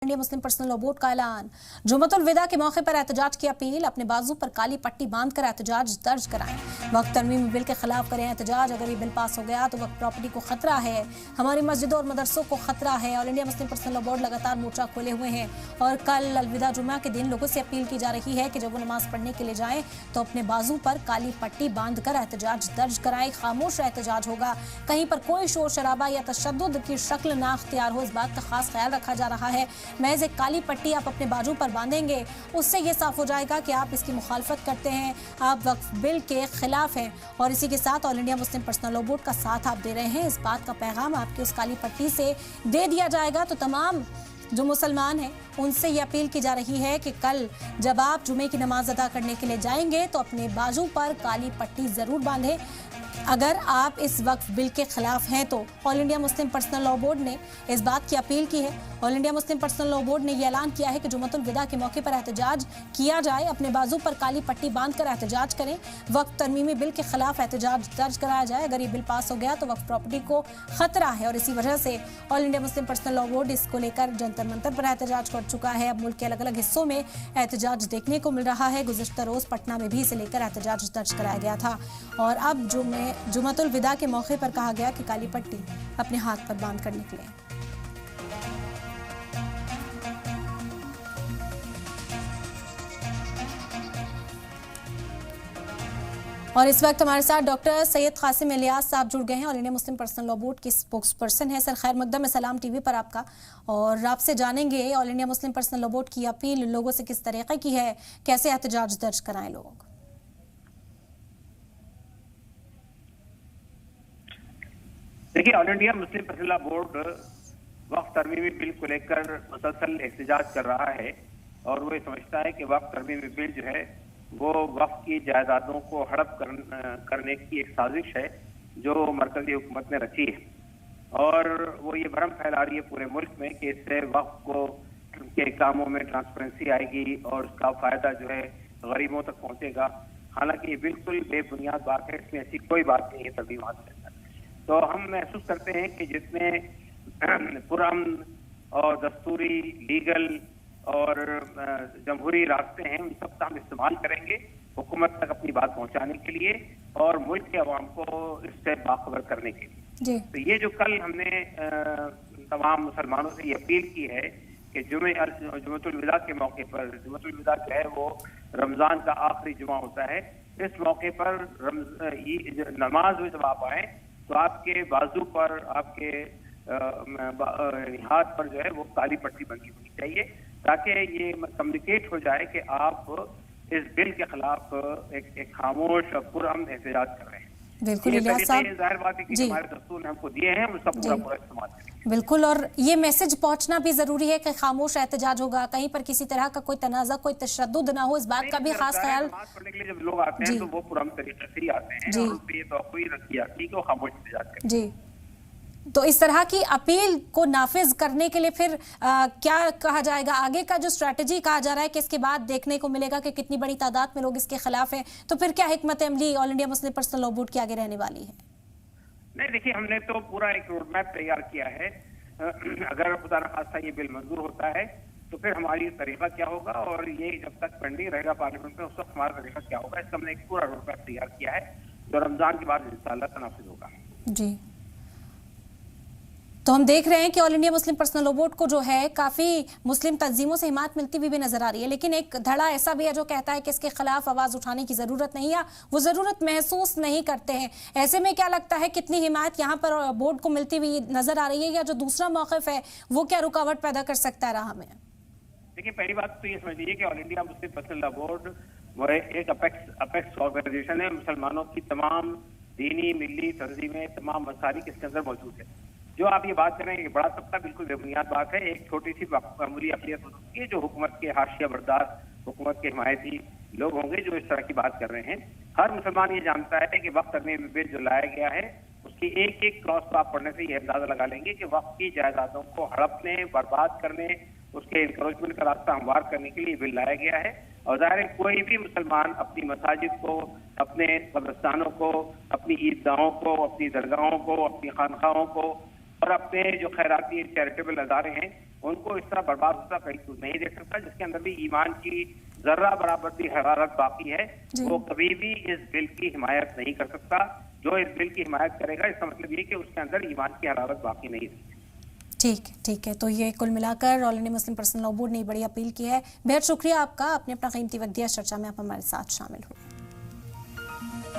India Muslim personal law board का ऐलान। जुम्मतुल विदा के मौके पर एहतजाज की अपील। अपने बाजू पर काली पट्टी बांधकर एहतजाज दर्ज कराएं। वक्त तरमीमी बिल के खिलाफ करें एहतजाज। अगर ये बिल पास हो गया तो वक्त प्रॉपर्टी को खतरा है, हमारी मस्जिदों और मदरसों को खतरा है। All India Muslim personal law board लगातार मोर्चा खोले हुए हैं और कल अलविदा जुम्मा के दिन लोगों से अपील की जा रही है कि जब वो नमाज पढ़ने के लिए जाएं तो अपने बाजू पर काली पट्टी बांधकर एहतजाज दर्ज कराएं। खामोश एहतजाज होगा, कहीं पर कोई शोर शराबा या तशद्दुद की शक्ल ना अख्तियार हो, इस बात का खास ख्याल रखा जा रहा है। महज एक काली पट्टी आप अपने बाजू पर बांधेंगे, उससे ये साफ हो जाएगा कि आप इसकी मुखालफत करते हैं, आप वक्फ बिल के खिलाफ हैं और इसी के साथ all India Muslim personal law board का साथ आप दे रहे हैं। इस बात का पैगाम आपकी उस काली पट्टी से दे दिया जाएगा। तो तमाम जो मुसलमान हैं उनसे ये अपील की जा रही है कि कल जब आप जुमे की नमाज अदा करने के लिए जाएंगे तो अपने बाजू पर काली पट्टी जरूर बांधें। अगर आप इस वक्फ बिल के खिलाफ हैं तो all India Muslim personal law board ने इस बात की अपील की है। All India Muslim personal law board ने यह ऐलान किया है कि जुम्मतुल विदा के मौके पर एहतजाज किया जाए, अपने बाजू पर काली पट्टी बांधकर एहतजाज करें, वक्त तरमीमी बिल के खिलाफ एहतजाज दर्ज कराया जाए। अगर ये बिल पास हो गया तो वक्फ प्रॉपर्टी को खतरा है और इसी वजह से all India Muslim personal law board इसको लेकर जंतर मंतर पर एहतजाज कर चुका है। अब मुल्क के अलग अलग हिस्सों में एहतजाज देखने को मिल रहा है। गुज़िश्ता रोज पटना में भी इसे लेकर एहतजाज दर्ज कराया गया था और अब जुम्मतुल विदा के मौके पर कहा गया कि काली पट्टी अपने हाथ पर बांध कर निकले। और इस वक्त हमारे साथ डॉक्टर सैयद कासिम इलियास साहब जुड़ गए हैं, all India Muslim personal law board के स्पोक्स पर्सन है। सर खैर मकदम है सलाम टीवी पर आपका, और आपसे जानेंगे all India Muslim personal law board की अपील लोगों से किस तरीके की है, कैसे एहतजाज दर्ज कराएं लोग। देखिए, all India Muslim personal law board वक्फ तरमीमी बिल को लेकर मुसलसल एहतजाज कर रहा है और वो ये समझता है कि वक्फ तरमीमी बिल जो है वो वक्फ की जायदादों को हड़प करने की एक साजिश है जो मरकजी हुकूमत ने रची है और वो ये भ्रम फैला रही है पूरे मुल्क में कि इससे वक्फ को के कामों में ट्रांसपेरेंसी आएगी और उसका फायदा जो है गरीबों तक पहुंचेगा। हालांकि ये बिल्कुल बेबुनियाद बात है, इसमें ऐसी कोई बात नहीं है तरमीमात के अंदर। तो हम महसूस करते हैं कि जितने पुरअमन और दस्तूरी, लीगल और जमहूरी रास्ते हैं उन सब का हम इस्तेमाल करेंगे हुकूमत तक अपनी बात पहुंचाने के लिए और मुल्क के अवाम को इससे बाखबर करने के लिए। तो ये जो कल हमने तमाम मुसलमानों से ये अपील की है कि जुम्मतुल विदा के मौके पर, जुम्मतुल विदा जो है वो रमजान का आखिरी जुमा होता है, इस मौके पर नमाज में जब आप आए तो आपके बाजू पर, आपके हाथ पर जो है वो काली पट्टी बंधी होनी चाहिए ताकि ये कम्युनिकेट हो जाए कि आप इस बिल के खिलाफ एक खामोश और पुरअमन एहतजाज कर रहे हैं। बिल्कुल इलियास साहब, जाहिर बात है कि हमारे दस्तूर ने हमको दिए हैं, उसका पूरा इस्तेमाल करेंगे। बिल्कुल, और ये मैसेज पहुंचना भी जरूरी है कि खामोश एहतजाज होगा, कहीं पर किसी तरह का कोई तनाज़ा, कोई तशद्दुद ना हो, इस बात का भी खास ख्याल। नमाज पढ़ने के लिए जब लोग आते हैं तो वो पुरअमन तरीके से ही आते हैं और उन पे ये तवक्कुई रखी जाती है कि वो खामोश एहतजाज करें। जी, तो इस तरह की अपील को नाफिज करने के लिए फिर क्या कहा जाएगा, आगे का जो स्ट्रैटेजी कहा जा रहा है कि इसके बाद देखने को मिलेगा कि कितनी बड़ी तादाद में लोग इसके खिलाफ हैं, तो फिर क्या हिकमत अमली all India Muslim personal law board की आगे रहने वाली है? नहीं, देखिए, हमने तो पूरा एक रोड मैप तैयार किया है। अगर खुदा न खास्ता ये बिल मंजूर होता है तो फिर हमारी तरीका क्या होगा और ये जब तक पेंडिंग रहेगा पार्लियामेंट में उस वक्त हमारा तरीका क्या होगा, इसका हमने एक पूरा रोड मैप तैयार किया है जो रमजान के बाद इंशाअल्लाह तनाफिज होगा। जी, तो हम देख रहे हैं कि all India Muslim personal law board को जो है काफी मुस्लिम तंजीमों से हिमायत मिलती हुई भी नजर आ रही है, लेकिन एक धड़ा ऐसा भी है जो कहता है कि इसके खिलाफ आवाज उठाने की जरूरत नहीं है, वो जरूरत महसूस नहीं करते हैं। ऐसे में क्या लगता है कितनी हिमायत यहाँ पर बोर्ड को मिलती हुई नजर आ रही है, या जो दूसरा मौक़िफ़ है वो क्या रुकावट पैदा कर सकता है राह में? देखिए, पहली बात तो ये समझ लीजिए कि all India Muslim personal law board वो एक अपेक्स ऑर्गेनाइजेशन है। मुसलमानों की तमाम दीनी मिली तंजीमें, तमाम मसालिक इसके अंदर मौजूद है। जो आप ये बात कर रहे हैं कि बड़ा तबका, बिल्कुल बेबुनियाद बात है। एक छोटी सी मामूली अक़लियत हो सकती है जो हुकूमत के हाशिया बरदार, हुकूमत के हिमायती लोग होंगे जो इस तरह की बात कर रहे हैं। हर मुसलमान ये जानता है कि वक्त तरमीमी बिल जो लाया गया है उसकी एक एक क्लॉज को आप पढ़ने से ये अंदाजा लगा लेंगे कि वक्त की जायदादों को हड़पने, बर्बाद करने, उसके इंकरेजमेंट का रास्ता हमवार करने के लिए बिल लाया गया है। और जाहिर है कोई भी मुसलमान अपनी मसाजिद को, अपने कब्रिस्तानों को, अपनी ईदगाहों को, अपनी दरगाहों को, अपनी खानखाहों को और अपने जो खैराती चैरिटेबल अदारे हैं उनको इस तरह बर्बाद होता कहीं नहीं देख सकता। जिसके अंदर भी ईमान की जर्रा बराबर भी हरारत बाकी है, वो कभी भी इस बिल की हिमायत नहीं कर सकता। जो इस बिल की हिमायत करेगा, इसका मतलब ये कि उसके अंदर ईमान की हरारत बाकी नहीं है। ठीक है। तो ये कुल मिलाकर all India Muslim personal law board ने बड़ी अपील की है। बेहद शुक्रिया आपका, आपने अपना कीमती वक्त दिया, चर्चा में आप हमारे साथ शामिल हुए।